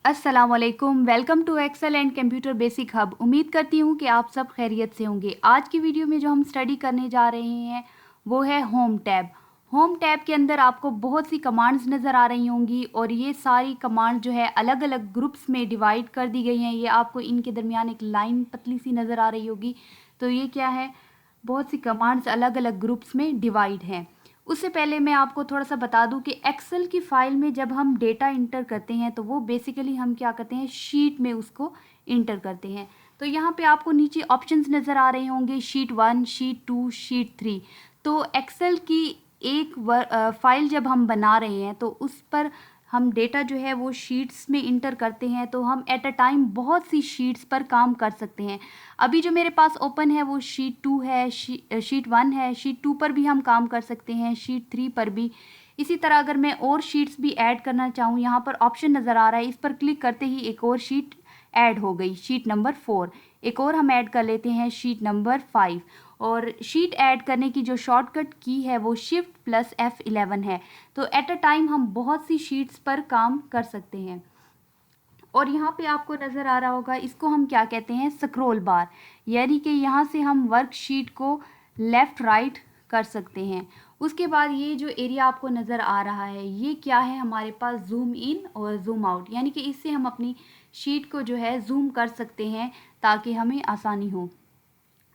अस्सलामुअलैकुम, welcome to Excel and computer basic hub. उम्मीद करती हूँ कि आप सब खैरियत से होंगे। आज की वीडियो में जो हम स्टडी करने जा रहे हैं वो है होम टैब। होम टैब के अंदर आपको बहुत सी कमांड्स नज़र आ रही होंगी और ये सारी कमांड जो है अलग अलग ग्रुप्स में डिवाइड कर दी गई हैं। ये आपको इनके दरमियान एक लाइन पतली सी नज़र आ रही होगी। तो ये क्या है, बहुत सी कमांड्स अलग अलग ग्रुप्स में डिवाइड हैं। उससे पहले मैं आपको थोड़ा सा बता दूं कि एक्सेल की फ़ाइल में जब हम डेटा इंटर करते हैं तो वो बेसिकली हम क्या करते हैं, शीट में उसको इंटर करते हैं। तो यहाँ पे आपको नीचे ऑप्शंस नज़र आ रहे होंगे, शीट 1, शीट 2, शीट 3। तो एक्सेल की एक फ़ाइल जब हम बना रहे हैं तो उस पर हम डेटा जो है वो शीट्स में इंटर करते हैं, तो हम एट अ टाइम बहुत सी शीट्स पर काम कर सकते हैं। अभी जो मेरे पास ओपन है वो शीट 2 है, शीट 1 है। शीट 2 पर भी हम काम कर सकते हैं, शीट 3 पर भी। इसी तरह अगर मैं और शीट्स भी ऐड करना चाहूँ, यहाँ पर ऑप्शन नज़र आ रहा है, इस पर क्लिक करते ही एक और शीट ऐड हो गई, शीट नंबर 4। एक और हम ऐड कर लेते हैं, शीट नंबर 5। और शीट ऐड करने की जो शॉर्टकट की है वो Shift+F11 है। तो एट अ टाइम हम बहुत सी शीट्स पर काम कर सकते हैं। और यहाँ पे आपको नज़र आ रहा होगा, इसको हम क्या कहते हैं, स्क्रॉल बार। यानी कि यहाँ से हम वर्कशीट को लेफ़्ट राइट कर सकते हैं। उसके बाद ये जो एरिया आपको नज़र आ रहा है ये क्या है, हमारे पास जूम इन और जूम आउट, यानी कि इससे हम अपनी शीट को जो है जूम कर सकते हैं ताकि हमें आसानी हो।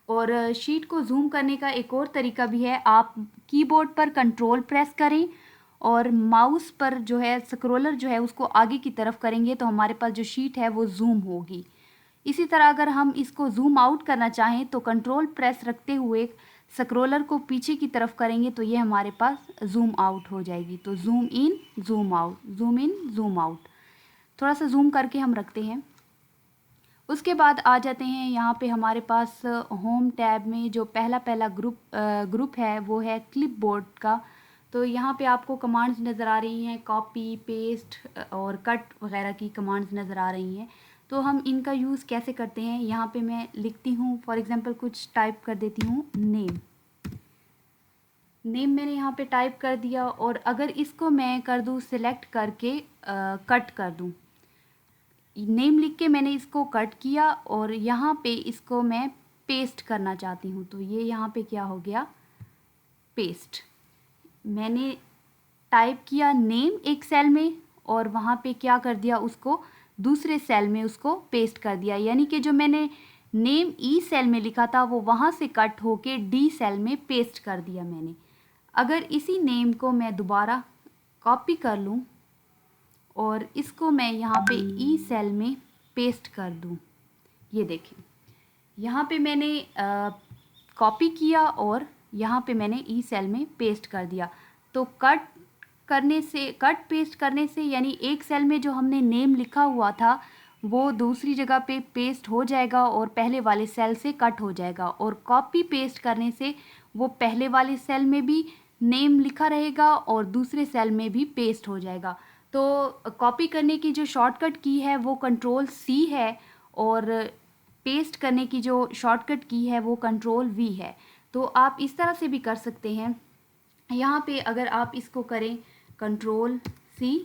और शीट को जूम करने का एक और तरीका भी है, आप कीबोर्ड पर कंट्रोल प्रेस करें और माउस पर जो है स्क्रॉलर जो है उसको आगे की तरफ करेंगे तो हमारे पास जो शीट है वो जूम होगी। इसी तरह अगर हम इसको जूम आउट करना चाहें तो कंट्रोल प्रेस रखते हुए स्क्रॉलर को पीछे की तरफ करेंगे तो ये हमारे पास जूम आउट हो जाएगी। तो zoom in, zoom out, zoom in, zoom out. थोड़ा सा जूम करके हम रखते हैं। उसके बाद आ जाते हैं यहाँ पे हमारे पास होम टैब में जो पहला पहला ग्रुप है वो है क्लिपबोर्ड का। तो यहाँ पे आपको कमांड्स नज़र आ रही हैं, कॉपी, पेस्ट और कट वगैरह की कमांड्स नज़र आ रही हैं। तो हम इनका यूज़ कैसे करते हैं, यहाँ पे मैं लिखती हूँ, फॉर एग्ज़ाम्पल कुछ टाइप कर देती हूँ, नेम। नेम मैंने यहाँ पे टाइप कर दिया और अगर इसको मैं कर दूँ सिलेक्ट करके कट कर दूँ, नेम लिख के मैंने इसको कट किया और यहाँ पे इसको मैं पेस्ट करना चाहती हूँ। तो ये यहाँ पे क्या हो गया, पेस्ट। मैंने टाइप किया नेम एक सेल में और वहाँ पे क्या कर दिया, उसको दूसरे सेल में उसको पेस्ट कर दिया। यानी कि जो मैंने नेम ई सेल में लिखा था वो वहाँ से कट होके डी सेल में पेस्ट कर दिया मैंने। अगर इसी नेम को मैं दोबारा कॉपी कर लूँ और इसको मैं यहाँ पे ई सेल में पेस्ट कर दूँ, ये देखें यहाँ पे मैंने कॉपी किया और यहाँ पे मैंने ई सेल में पेस्ट कर दिया। तो कट पेस्ट करने से यानी एक सेल में जो हमने नेम लिखा हुआ था वो दूसरी जगह पे पेस्ट हो जाएगा और पहले वाले सेल से कट हो जाएगा। और कॉपी पेस्ट करने से वो पहले वाले सेल में भी नेम लिखा रहेगा और दूसरे सेल में भी पेस्ट हो जाएगा। तो कॉपी करने की जो शॉर्टकट की है वो Ctrl+C है और पेस्ट करने की जो शॉर्टकट की है वो Ctrl+V है। तो आप इस तरह से भी कर सकते हैं। यहाँ पे अगर आप इसको करें Ctrl+C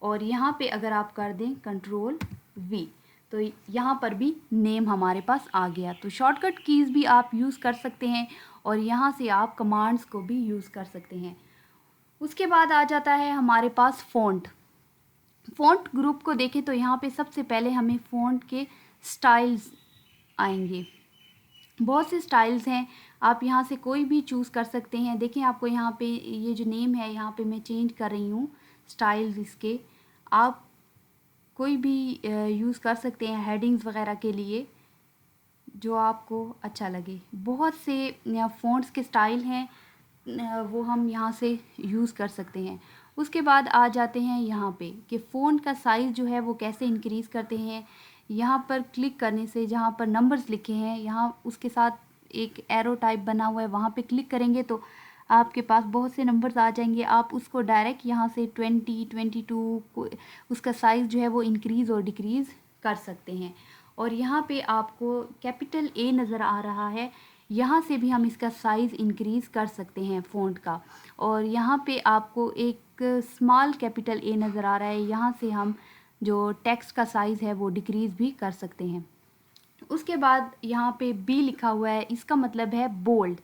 और यहाँ पे अगर आप कर दें Ctrl+V तो यहाँ पर भी नेम हमारे पास आ गया। तो शॉर्टकट कीज़ भी आप यूज़ कर सकते हैं और यहाँ से आप कमांड्स को भी यूज़ कर सकते हैं। उसके बाद आ जाता है हमारे पास फ़ॉन्ट। फ़ॉन्ट ग्रुप को देखें तो यहाँ पे सबसे पहले हमें फ़ॉन्ट के स्टाइल्स आएंगे। बहुत से स्टाइल्स हैं, आप यहाँ से कोई भी चूज़ कर सकते हैं। देखें आपको यहाँ पे ये जो नेम है यहाँ पे मैं चेंज कर रही हूँ स्टाइल्स इसके। आप कोई भी यूज़ कर सकते हैं हेडिंग्स वगैरह के लिए जो आपको अच्छा लगे। बहुत से फ़ॉन्ट्स के स्टाइल हैं, वो हम यहाँ से यूज़ कर सकते हैं। उसके बाद आ जाते हैं यहाँ पे कि फ़ॉन्ट का साइज़ जो है वो कैसे इंक्रीज़ करते हैं। यहाँ पर क्लिक करने से जहाँ पर नंबर्स लिखे हैं यहाँ उसके साथ एक एरो टाइप बना हुआ है, वहाँ पे क्लिक करेंगे तो आपके पास बहुत से नंबर्स आ जाएंगे। आप उसको डायरेक्ट यहाँ से 20, 22 उसका साइज़ जो है वो इंक्रीज़ और डिक्रीज़ कर सकते हैं। और यहाँ पे आपको कैपिटल ए नज़र आ रहा है, यहाँ से भी हम इसका साइज़ इंक्रीज़ कर सकते हैं फ़ॉन्ट का। और यहाँ पे आपको एक स्मॉल कैपिटल ए नज़र आ रहा है, यहाँ से हम जो टेक्स्ट का साइज़ है वो डिक्रीज़ भी कर सकते हैं। उसके बाद यहाँ पे बी लिखा हुआ है, इसका मतलब है बोल्ड,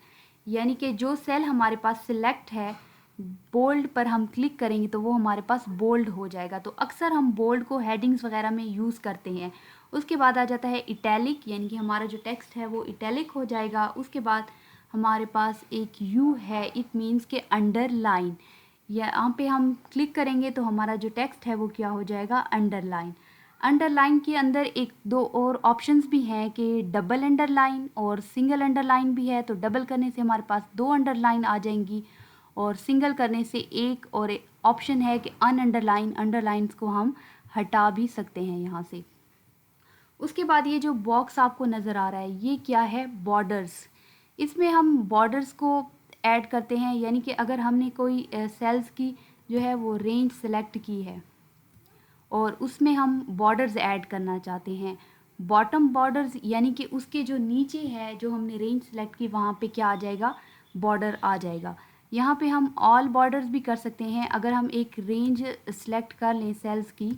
यानी कि जो सेल हमारे पास सिलेक्ट है बोल्ड पर हम क्लिक करेंगे तो वो हमारे पास बोल्ड हो जाएगा। तो अक्सर हम बोल्ड को हेडिंग्स वगैरह में यूज़ करते हैं। उसके बाद आ जाता है इटैलिक, यानी कि हमारा जो टेक्स्ट है वो इटैलिक हो जाएगा। उसके बाद हमारे पास एक यू है, इट मीन्स के अंडरलाइन, यहाँ पे हम क्लिक करेंगे तो हमारा जो टेक्स्ट है वो क्या हो जाएगा, अंडरलाइन। अंडरलाइन के अंदर एक दो और ऑप्शंस भी हैं कि डबल अंडरलाइन और सिंगल अंडरलाइन भी है। तो डबल करने से हमारे पास 2 अंडरलाइन आ जाएंगी और सिंगल करने से एक, और ऑप्शन है कि अनअंडरलाइन, अंडरलाइंस को हम हटा भी सकते हैं यहाँ से। उसके बाद ये जो बॉक्स आपको नज़र आ रहा है ये क्या है, बॉर्डर्स। इसमें हम बॉर्डर्स को ऐड करते हैं, यानी कि अगर हमने कोई सेल्स की जो है वो रेंज सेलेक्ट की है और उसमें हम बॉर्डर्स ऐड करना चाहते हैं, बॉटम बॉर्डर्स, यानी कि उसके जो नीचे है जो हमने रेंज सेलेक्ट की वहाँ पे क्या आ जाएगा, बॉर्डर आ जाएगा। यहाँ पे हम ऑल बॉर्डर्स भी कर सकते हैं। अगर हम एक रेंज सेलेक्ट कर लें सेल्स की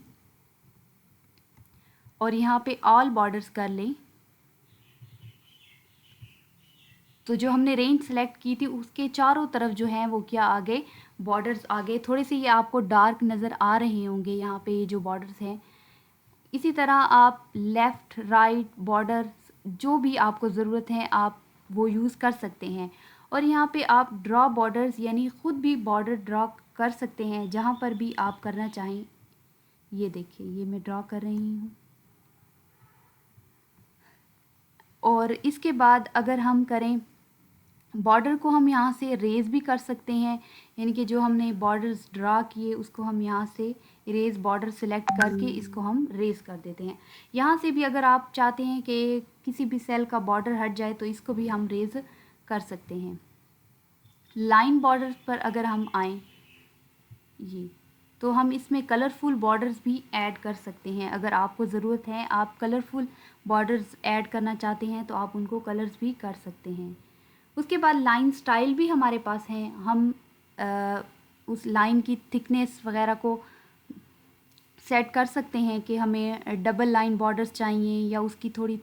और यहाँ पे ऑल बॉर्डर्स कर लें तो जो हमने रेंज सेलेक्ट की थी उसके चारों तरफ जो हैं वो क्या आ गए, बॉर्डर्स आ गए। थोड़े से ये आपको डार्क नज़र आ रहे होंगे यहाँ पे ये जो बॉर्डर्स हैं। इसी तरह आप लेफ़्ट राइट बॉर्डर जो भी आपको ज़रूरत है आप वो यूज़ कर सकते हैं। और यहाँ पे आप ड्रॉ बॉर्डर्स यानी ख़ुद भी बॉर्डर ड्रॉ कर सकते हैं जहाँ पर भी आप करना चाहें। ये देखिए ये मैं ड्रॉ कर रही हूँ। और इसके बाद अगर हम करें बॉर्डर को हम यहाँ से रेज़ भी कर सकते हैं, यानी कि जो हमने बॉर्डर्स ड्रा किए उसको हम यहाँ से इरेज बॉर्डर सेलेक्ट करके इसको हम रेज़ कर देते हैं। यहाँ से भी अगर आप चाहते हैं कि किसी भी सेल का बॉर्डर हट जाए तो इसको भी हम रेज़ कर सकते हैं। लाइन बॉर्डर पर अगर हम आएँ ये तो हम इसमें कलरफुल बॉर्डर्स भी ऐड कर सकते हैं। अगर आपको ज़रूरत है आप कलरफुल बॉर्डर्स ऐड करना चाहते हैं तो आप उनको कलर्स भी कर सकते हैं। उसके बाद लाइन स्टाइल भी हमारे पास हैं। हम उस लाइन की थिकनेस वगैरह को सेट कर सकते हैं कि हमें डबल लाइन बॉर्डर्स चाहिए या उसकी थोड़ी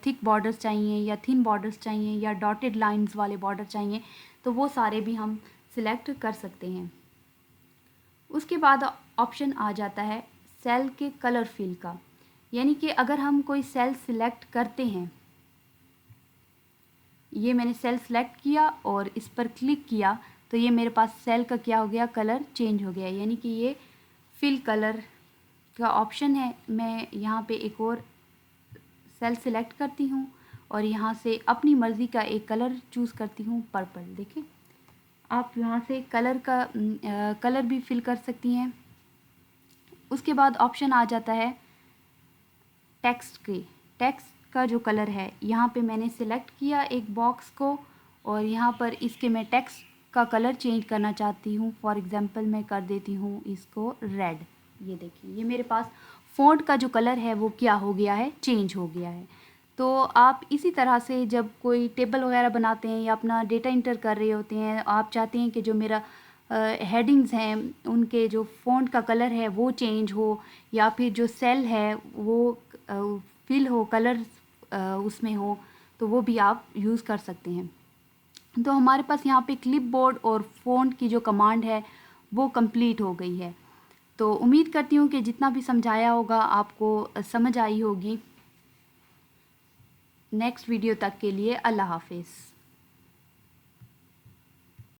थिक बॉर्डर्स चाहिए या थिन बॉर्डर्स चाहिए या डॉटेड लाइंस वाले बॉर्डर चाहिए, तो वो सारे भी हम सिलेक्ट कर सकते हैं। उसके बाद ऑप्शन आ जाता है सेल के कलर फिल का, यानी कि अगर हम कोई सेल सिलेक्ट करते हैं, ये मैंने सेल सेलेक्ट किया और इस पर क्लिक किया तो ये मेरे पास सेल का क्या हो गया, कलर चेंज हो गया, यानी कि ये फिल कलर का ऑप्शन है। मैं यहाँ पे एक और सेल सिलेक्ट करती हूँ और यहाँ से अपनी मर्ज़ी का एक कलर चूज़ करती हूँ, पर्पल। देखिए आप यहाँ से कलर भी फिल कर सकती हैं। उसके बाद ऑप्शन आ जाता है टेक्स्ट का जो कलर है, यहाँ पे मैंने सिलेक्ट किया एक बॉक्स को और यहाँ पर इसके मैं टेक्स्ट का कलर चेंज करना चाहती हूँ। फॉर एग्ज़ाम्पल मैं कर देती हूँ इसको रेड। ये देखिए ये मेरे पास फ़ॉन्ट का जो कलर है वो क्या हो गया है, चेंज हो गया है। तो आप इसी तरह से जब कोई टेबल वगैरह बनाते हैं या अपना डेटा इंटर कर रहे होते हैं, आप चाहते हैं कि जो मेरा हेडिंग्स हैं उनके जो फ़ॉन्ट का कलर है वो चेंज हो या फिर जो सेल है वो फिल हो, कलर उसमें हो, तो वो भी आप यूज़ कर सकते हैं। तो हमारे पास यहाँ पे क्लिपबोर्ड और फ़ॉन्ट की जो कमांड है वो कंप्लीट हो गई है। तो उम्मीद करती हूँ कि जितना भी समझाया होगा आपको समझ आई होगी। नेक्स्ट वीडियो तक के लिए अल्लाह हाफ़िज़।